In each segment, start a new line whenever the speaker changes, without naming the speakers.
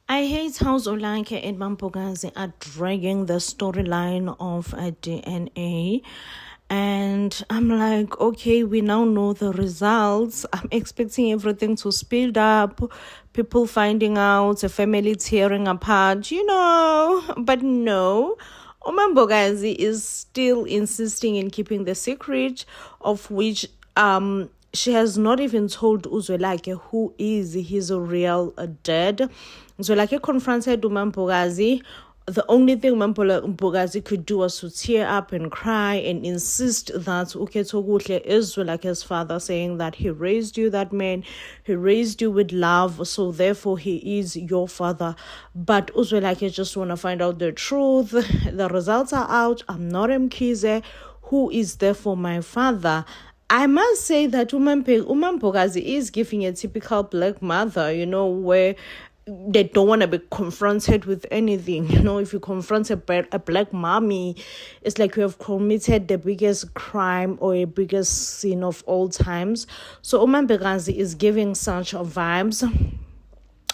I hate how Zolanke and Mampogazi are dragging the storyline of a DNA. And I'm like, okay, we now know the results. I'm expecting everything to speed up, people finding out, a family tearing apart, But no, Omambogazi is still insisting in keeping the secret, of which she has not even told Uzwelake who is his real dad. Uzwelake confronted Umampogazi. The only thing Umampogazi could do was to tear up and cry and insist that Uketoguhle is Zwelake's father, saying that he raised you, that man, he raised you with love, so therefore he is your father. But Uzwelake just want to find out the truth. The results are out. I'm not Mkhize. Who is therefore my father? I must say that Umampogazi is giving a typical black mother, where they don't want to be confronted with anything. If you confront a black mommy, it's like you have committed the biggest crime or a biggest sin of all times. So Umampogazi is giving such vibes.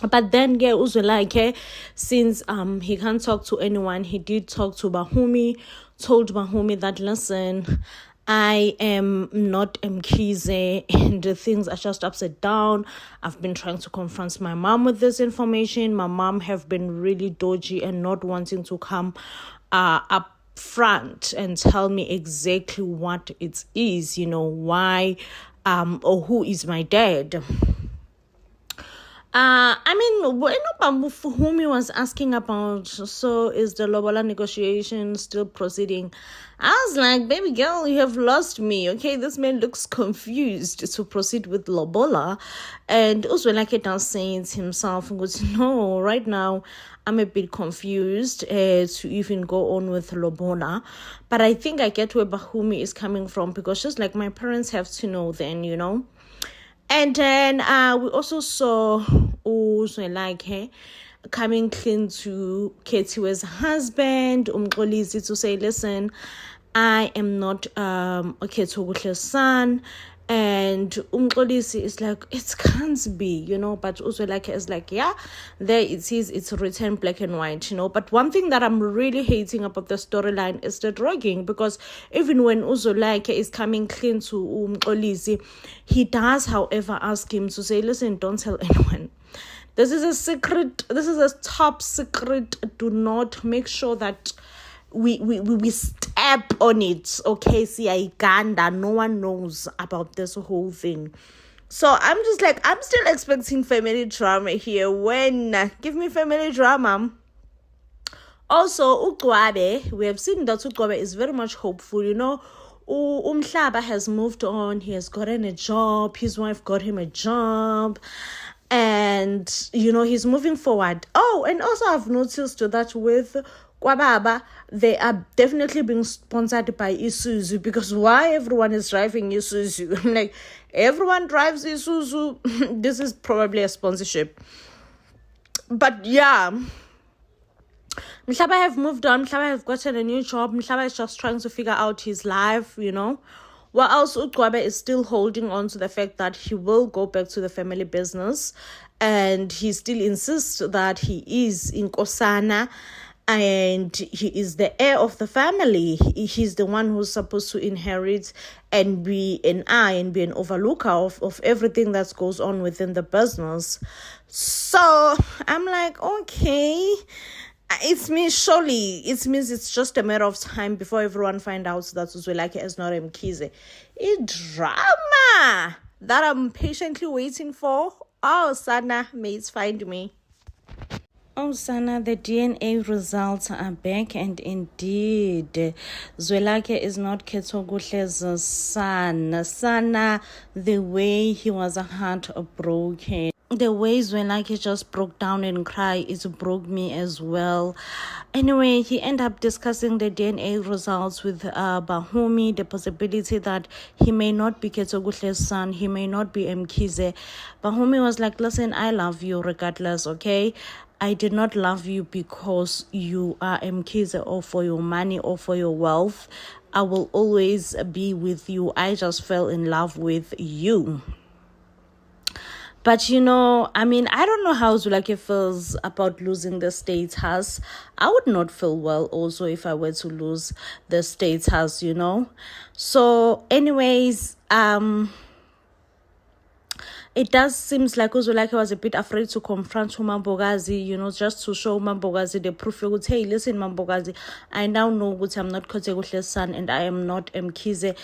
But then Uzwelake, since he can't talk to anyone, he did talk to Bahumi, told Bahumi that, listen, I am not Mkhize and things are just upside down. I've been trying to confront my mom with this information. My mom have been really dodgy and not wanting to come up front and tell me exactly what it is, why or who is my dad. When Fumi was asking about, so is the Lobola negotiation still proceeding? I was like, baby girl, you have lost me, okay? This man looks confused to proceed with Lobola. And Uzwelake now saying to himself, no, right now, I'm a bit confused to even go on with Lobola. But I think I get where Bahumi is coming from, because just like my parents have to know then, And then we also saw Uzwelake coming clean to Ketiwe's husband, Umxolisi, to say, listen, I am not Ketogutle's son. And Umxolisi is like, it can't be, but Uzwelake is like, yeah, there it is, it's written black and white, But one thing that I'm really hating about the storyline is the drugging, because even when Uzwelake is coming clean to Umxolisi, he does, however, ask him to say, listen, don't tell anyone. This is a secret, this is a top secret. Do not, make sure that we step on it, okay? Ganda, no one knows about this whole thing. So I'm just like, I'm still expecting family drama here. Give me family drama. Also, Ugcwabe, we have seen that Ugcwabe is very much hopeful, Umhlaba has moved on, he has gotten a job, his wife got him a job, and he's moving forward. Oh, and also I've noticed that with Kwababa, they are definitely being sponsored by Isuzu, because why everyone is driving Isuzu? I'm like, everyone drives Isuzu. This is probably a sponsorship. But yeah, Mhlaba have moved on. Mhlaba have gotten a new job. Mhlaba is just trying to figure out his life, While else Ugcwabe is still holding on to the fact that he will go back to the family business, and he still insists that he is Inkosana and he is the heir of the family. He's the one who's supposed to inherit and be an eye and be an overlooker of everything that goes on within the business. So I'm like, okay, it means it's just a matter of time before everyone find out that Uzwelake is not Mkhize. It's drama that I'm patiently waiting for. Oh, Sana, mates, find me. Oh, Sana, the DNA results are back, and indeed, Zwelake is not Ketogutle's son. Sana, the way he was heartbroken, the way Zwelake just broke down and cried, it broke me as well. Anyway, he ended up discussing the DNA results with Bahumi, the possibility that he may not be Ketogutle's son, he may not be Mkhize. Bahumi was like, listen, I love you regardless, okay? I did not love you because you are Mkhize or for your money or for your wealth. I will always be with you. I just fell in love with you. But I mean, I don't know how Zwelakhe feels about losing the state's house. I would not feel well also if I were to lose the state's house. So, anyways, it does seems like Uzwelakhe was a bit afraid to confront uMampokazi, just to show uMampokazi the proof. Hey, listen, Mampokazi, I now know that I'm not Kgotsekuhle's son and I am not Mkhize.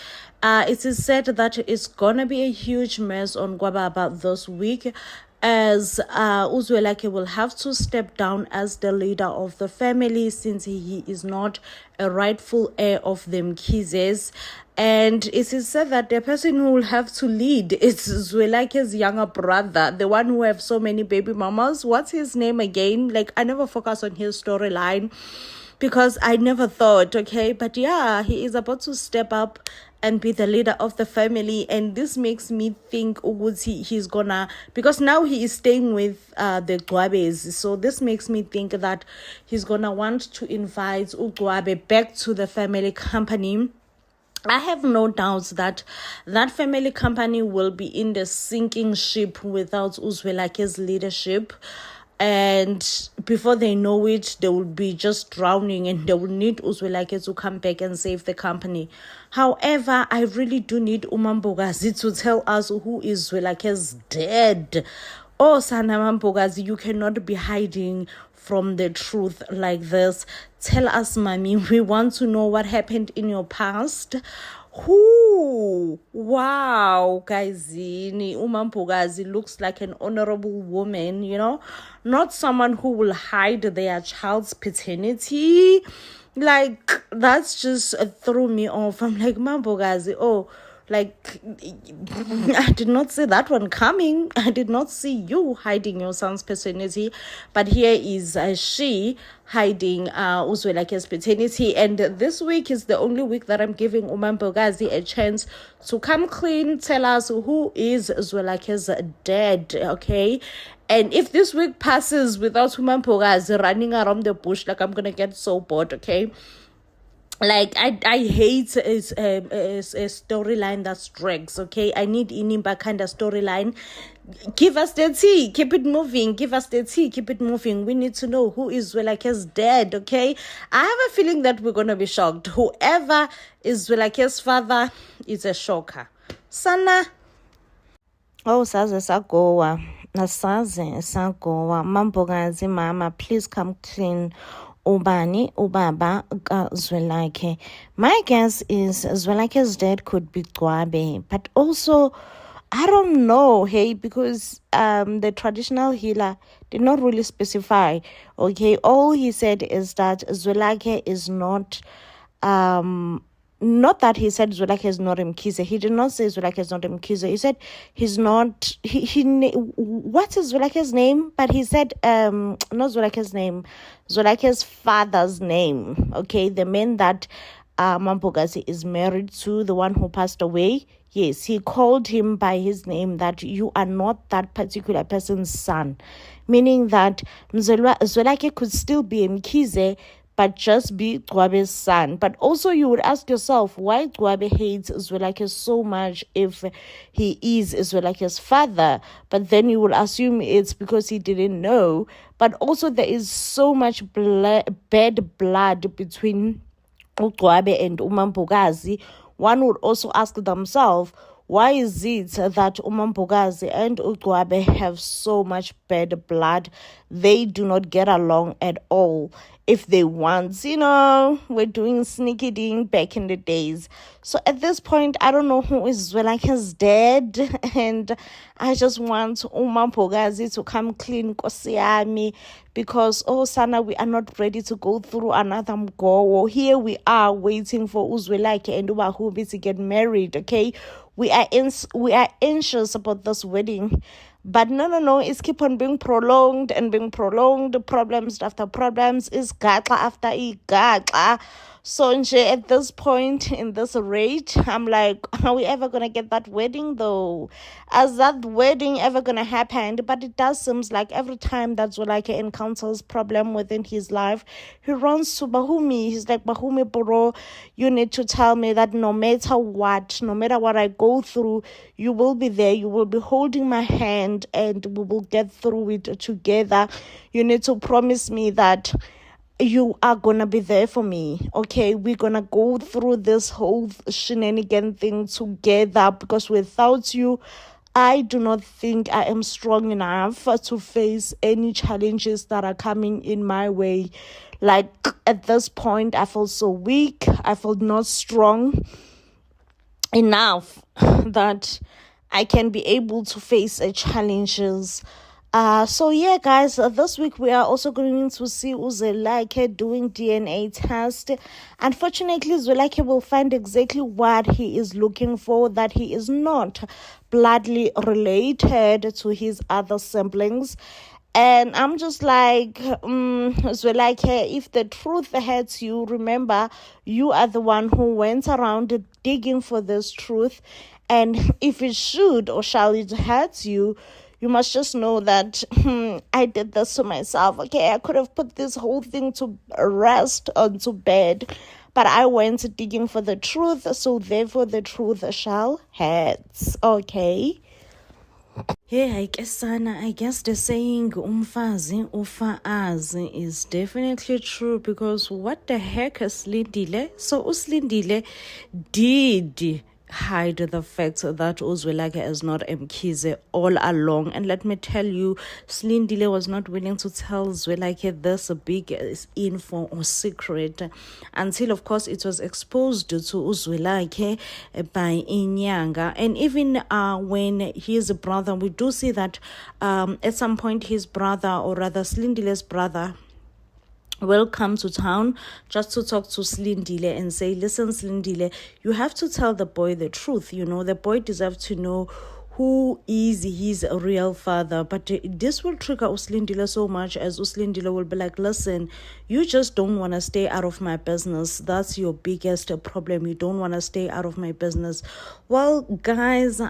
It is said that it's gonna be a huge mess on KwaBaba this week, as Uzwelakhe will have to step down as the leader of the family, since he is not a rightful heir of the Mkhizes. And it is said that the person who will have to lead is Zwelakhe's younger brother, the one who have so many baby mamas. What's his name again? Like, I never focus on his storyline because I never thought, okay? But yeah, he is about to step up and be the leader of the family. And this makes me think he's gonna, because now he is staying with the Gcwabes. So this makes me think that he's gonna want to invite uGcwabe back to the family company. I have no doubts that that family company will be in the sinking ship without Uzwelakhe's leadership. And before they know it, they will be just drowning and they will need Uzwelakhe to come back and save the company. However, I really do need uMampokazi to tell us who is Zwelakhe's dad. Oh, Sana Mampokazi, you cannot be hiding from the truth like this. Tell us, mommy. We want to know what happened in your past. Who? Wow, guysini. uMampokazi looks like an honorable woman, not someone who will hide their child's paternity. Like, that's just threw me off. I'm like, Mampokazi, like, I did not see that one coming. I did not see you hiding your son's paternity. But here is she hiding Uzwelakhe's paternity. And this week is the only week that I'm giving uMampokazi a chance to come clean, tell us who is Zwelakhe's dad, okay? And if this week passes without uMampokazi running around the bush, like, I'm going to get so bored, okay? Like, I hate a storyline that drags, okay? I need Inimba kind of storyline. Give us the tea, keep it moving. Give us the tea, keep it moving. We need to know who is Zwelakhe's dad, okay? I have a feeling that we're gonna be shocked. Whoever is Zwelakhe's father is a shocker. Sana. Oh, saze sagowa. Nasaze sagowa. Mampokazi, mama, please come clean. Ubani, Ubaba, Zwelakhe. My guess is Zwelakhe's dad could be Gcwabe, but also, I don't know, hey, because the traditional healer did not really specify, okay? All he said is that Zwelakhe is not that he said Zwelakhe is not Mkhize. He did not say Zwelakhe is not Mkhize. He said he's not, what is Zwelakhe's name? But he said, not Zwelakhe's name, Zwelakhe's father's name, okay? The man that Mampokazi is married to, the one who passed away. Yes, he called him by his name, that you are not that particular person's son. Meaning that Zwelakhe could still be Mkhize, but just be Gcwabe's son. But also you would ask yourself, why Gcwabe hates Zwelakhe so much if he is Zwelakhe's father? But then you would assume it's because he didn't know. But also there is so much bad blood between Gcwabe and uMampokazi. One would also ask themselves, why is it that uMampokazi and Gcwabe have so much bad blood? They do not get along at all. If they once, were doing sneaky ding back in the days. So at this point, I don't know who is Zwelakhe's dad. And I just want uMampokazi to come clean, Nkosi yami, because, Sana, we are not ready to go through another mgowo. Here we are waiting for Uzwelakhe and uBahumbi to get married, okay? We are anxious about this wedding. But no, it's keep on being prolonged and being prolonged. Problems after problems. Is gaxa after gaxa. So nje, at this point in this rate, I'm like, are we ever gonna get that wedding though? Is that wedding ever gonna happen? But it does seems like every time that Zwelakhe encounters problem within his life, he runs to Bahumi. He's like, Bahumi bro, you need to tell me that no matter what I go through, you will be there. You will be holding my hand, and we will get through it together. You need to promise me that you are gonna be there for me. Okay, we're gonna go through this whole shenanigan thing together, because without you, I do not think I am strong enough to face any challenges that are coming in my way. Like, at this point, I feel so weak. I feel not strong enough that I can be able to face challenges. So yeah, guys, this week we are also going to see Zwelakhe doing DNA test. Unfortunately, Zwelakhe will find exactly what he is looking for, that he is not bloodly related to his other siblings. And I'm just like, Zwelakhe, if the truth hurts you, remember, you are the one who went around digging for this truth. And if it should or shall it hurt you, you must just know that I did this to myself. Okay, I could have put this whole thing to rest onto bed, but I went digging for the truth, so therefore the truth shall hurt. Okay. Hey, I guess the saying umfazi ufaazi is definitely true, because what the heck is Slindile? So Uslindile did hide the fact that Zwelakhe is not Mkhize all along. And let me tell you, Slindile was not willing to tell Zwelakhe this big info or secret until, of course, it was exposed to Zwelakhe by Inyanga. And even when his brother, we do see that at some point his brother, or rather Slindile's brother, will come to town just to talk to Slindile and say, listen, Slindile, you have to tell the boy the truth. You know, the boy deserves to know who is his real father. But this will trigger Uslindile so much, as Uslindile will be like, listen, you just don't want to stay out of my business. That's your biggest problem. You don't want to stay out of my business. Well, guys,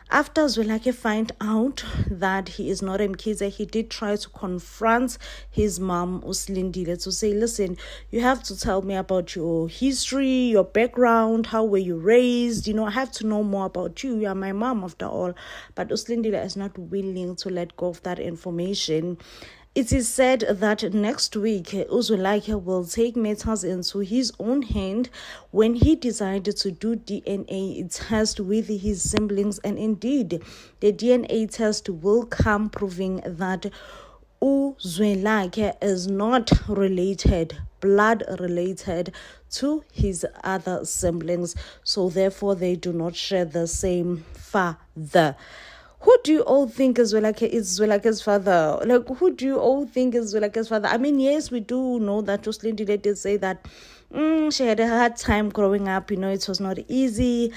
after Zwelakhe find out that he is not Mkhize, he did try to confront his mom, Uslindile, to say, listen, you have to tell me about your history, your background, how were you raised, you know, I have to know more about you. You are my mom after all. But Uslindile is not willing to let go of that information. It is said that next week, Zwelakhe will take matters into his own hand when he decided to do DNA test with his siblings. And indeed, the DNA test will come proving that Zwelakhe is not blood related to his other siblings. So therefore, they do not share the same father. Who do you all think is Zwelakhe's father? Like, who do you all think is Zwelakhe's father? I mean, yes, we do know that Uslindile did say that she had a hard time growing up. You know, it was not easy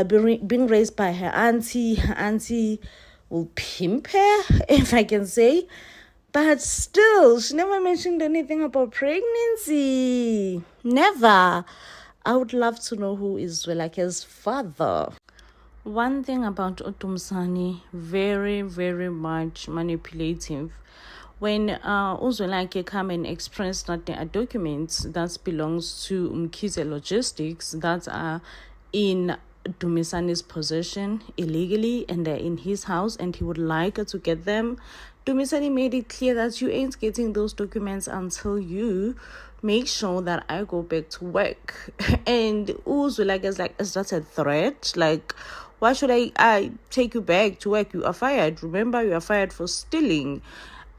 being raised by her auntie. Her auntie will pimp her, if I can say. But still, she never mentioned anything about pregnancy. Never. I would love to know who is Zwelakhe's father. One thing about Utumsani, very, very much manipulative. When Zwelakhe come and express that there are documents that belongs to Mkhize Logistics that are in Dumisani's possession illegally, and they're in his house, and he would like to get them, Dumisani made it clear that you ain't getting those documents until you make sure that I go back to work. And Zwelakhe is like, is that a threat? Like, why should I take you back to work? You are fired. Remember, you are fired for stealing.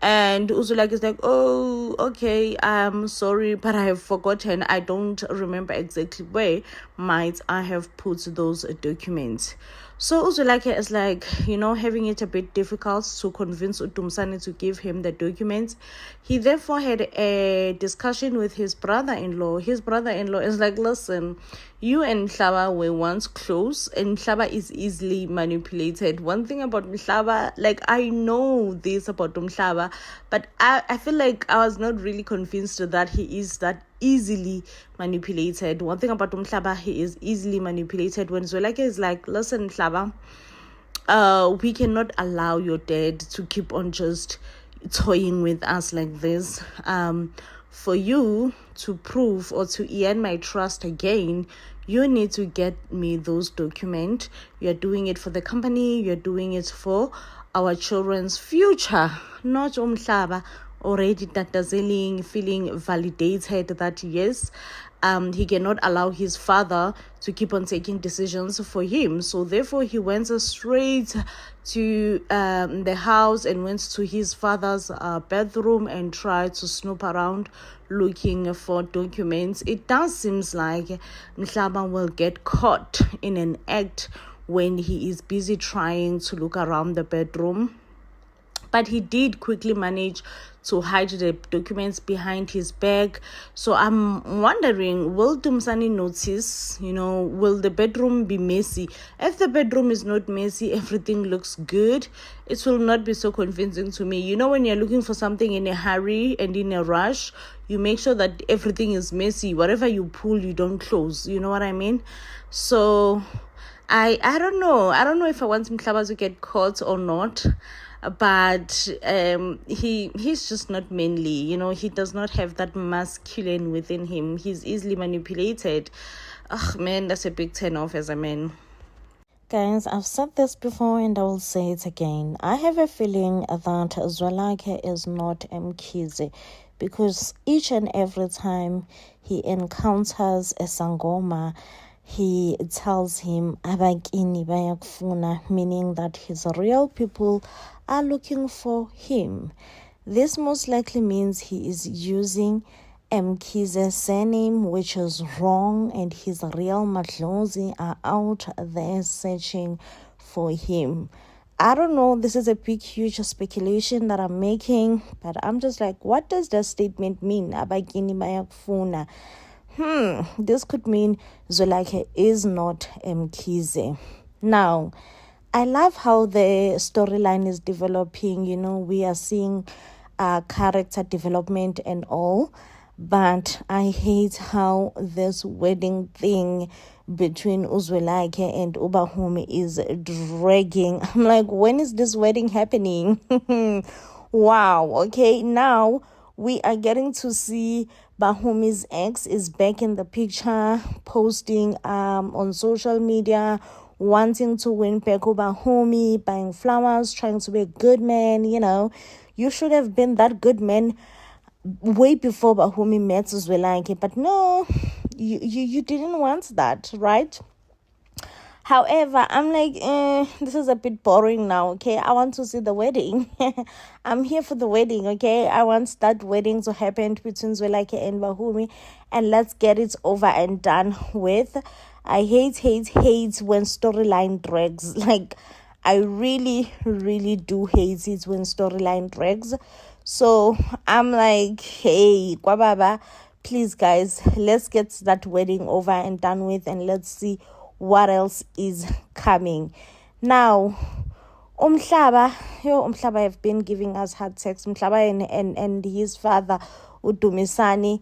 And Zwelakhe is like, oh, okay, I'm sorry, but I have forgotten. I don't remember exactly where might I have put those documents. So Zwelakhe is like, you know, having it a bit difficult to convince Utumsani to give him the documents. He therefore had a discussion with his brother-in-law. His brother-in-law is like, listen, you and Mhlaba were once close, and Mhlaba is easily manipulated. One thing about Mhlaba, like, I know this about Mhlaba, but I feel like I was not really convinced that he is that easily manipulated. One thing about Umhlaba, he is easily manipulated. When Zwelakhe is like, listen, Mhlaba, we cannot allow your dad to keep on just toying with us like this. For you to prove or to earn my trust again, you need to get me those documents. You're doing it for the company, you're doing it for our children's future, not Umhlaba already tatazeling, feeling validated that yes, he cannot allow his father to keep on taking decisions for him. So therefore he went straight to the house and went to his father's bedroom and tried to snoop around looking for documents. It does seems like Mhlaba will get caught in an act when he is busy trying to look around the bedroom. But he did quickly manage to hide the documents behind his back. So I'm wondering, will Dumisani notice, will the bedroom be messy? If the bedroom is not messy, everything looks good, it will not be so convincing to me. When you're looking for something in a hurry and in a rush, you make sure that everything is messy. Whatever you pull, you don't close. You know what I mean? So I don't know. I don't know if I want Mhlaba to get caught or not. But he's just not manly. He does not have that masculine within him. He's easily manipulated. Man, that's a big turn off as a man.
Guys, I've said this before and I will say it again. I have a feeling that Zwelakhe is not Mkhize, because each and every time he encounters a Sangoma, he tells him abakini bayakufuna, meaning that his real people are looking for him. This most likely means he is using Mkhize's surname, which is wrong, and his real Madlozi are out there searching for him. I don't know, this is a big, huge speculation that I'm making, but I'm just like, what does that statement mean? Abakini bayakufuna. This could mean Zwelakhe is not Mkhize. Now, I love how the storyline is developing. We are seeing character development and all, but I hate how this wedding thing between Zwelakhe and Ubahumi is dragging. I'm like, when is this wedding happening? Wow, okay, now we are getting to see Bahumi's ex is back in the picture, posting on social media, wanting to win back Bahumi, buying flowers, trying to be a good man. You should have been that good man way before Bahumi met Zwelakhe, but no, you didn't want that, right? However, I'm like, this is a bit boring now, okay? I want to see the wedding. I'm here for the wedding, okay? I want that wedding to happen between Zwelakhe and Bahumi, and let's get it over and done with. I hate when storyline drags. Like, I really, really do hate it when storyline drags. So I'm like, hey, Kwababa, please, guys, let's get that wedding over and done with, and let's see what else is coming. Now, Umhlaba have been giving us hard sex. Umhlaba and his father, Udumisani.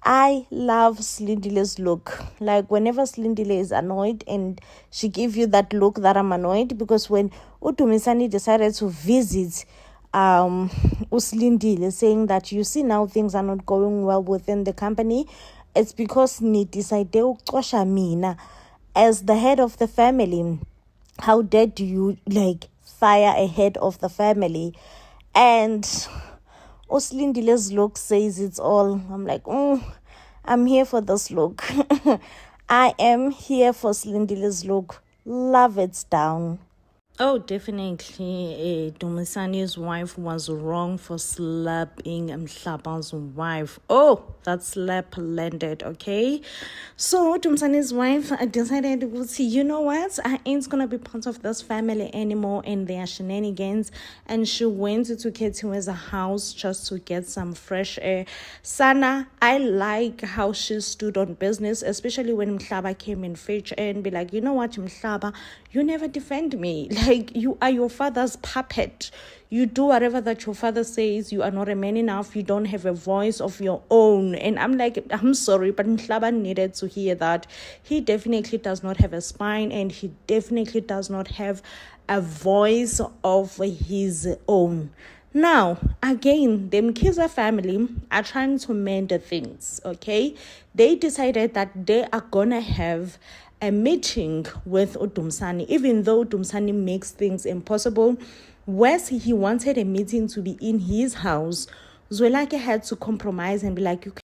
I love Slindile's look. Like, whenever Slindile is annoyed and she gives you that look that I'm annoyed, because when Udumisani decided to visit Uslindile, saying that, you see, now things are not going well within the company, it's because ni decide uxosha mina as the head of the family. How dare do you fire a head of the family? And Uslindile's look says it's all. I'm like, I'm here for this look. I am here for Slindile's look. Love it down.
Oh, definitely. Dumisani's wife was wrong for slapping Mhlaba's wife. Oh, that slap landed, okay? So, Dumisani's wife decided, you know what? I ain't gonna be part of this family anymore and their shenanigans. And she went to Ketiwe's house just to get some fresh air. Sana, I like how she stood on business, especially when Mhlaba came in fetch and be like, you know what, Mhlaba, you never defend me. Like, you are your father's puppet. You do whatever that your father says. You are not a man enough. You don't have a voice of your own. And I'm like, I'm sorry, but Mhlaba needed to hear that. He definitely does not have a spine, and he definitely does not have a voice of his own. Now, again, the Mkhize family are trying to mend things, okay? They decided that they are gonna have a meeting with uDumsani, even though uDumsani makes things impossible. Wes, he wanted a meeting to be in his house. Zwelakhe had to compromise and be like,